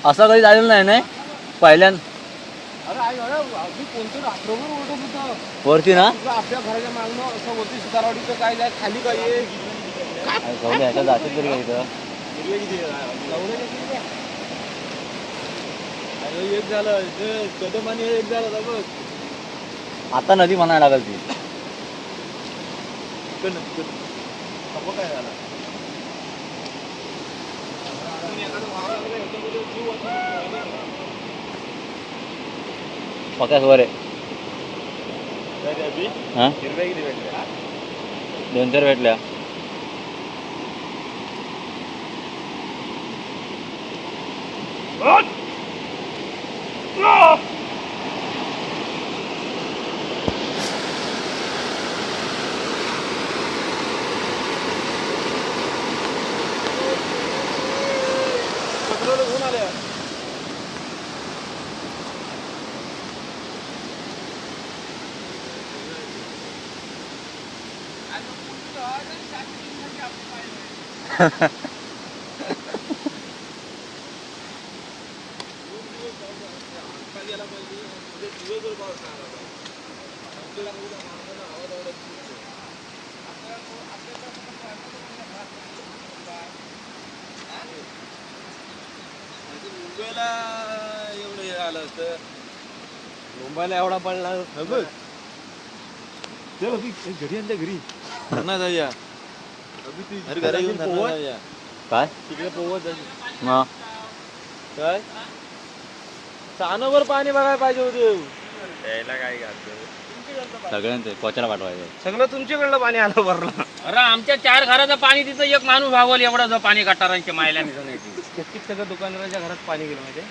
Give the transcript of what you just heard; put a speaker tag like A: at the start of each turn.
A: असं कधी झालेलं नाही ना पहिल्यान.
B: अरे आई अगदी कोणतं रात्रभर ओरडत होतं
A: वरती ना
B: आपल्या घराच्या मागणं असं वरती सुतारवाडीचं काय जाय खाली काय आहे?
A: जाऊ द्या जाते तरी काय इथं.
B: एक झालं कदम आणि एक झालं ना बघ.
A: आता नदी म्हणायला लागल ती.
B: काय झालं
A: पकास वर आहे. हा
B: हिरव्या किती भेटल्या
A: 2-4 भेटल्या.
B: घेऊन आल्या मुंबईला एवढं हे आलं होतं. मुंबईला एवढा पडला बघ. चल अभि घरी आणल्या घरी धरणा जाऊया. अरे घरी येऊन धरणा जाऊया.
A: काय
B: तिकडे पोवत
A: मग
B: काय चानवर पाणी बघायला पाहिजे होते. यायला काय घालतो
A: सगळ्यांचे पोचायला पाठवायचं.
B: सगळं तुमच्याकडलं पाणी आलं भरलं.
C: अरे आमच्या 4 घराचं पाणी तिथं एक माणूस भागवल एवढं जो पाणी गटारांच्या मायल्याने जाण्याची.
B: किती सगळं दुकानदाराच्या घरात पाणी गेलं माहिती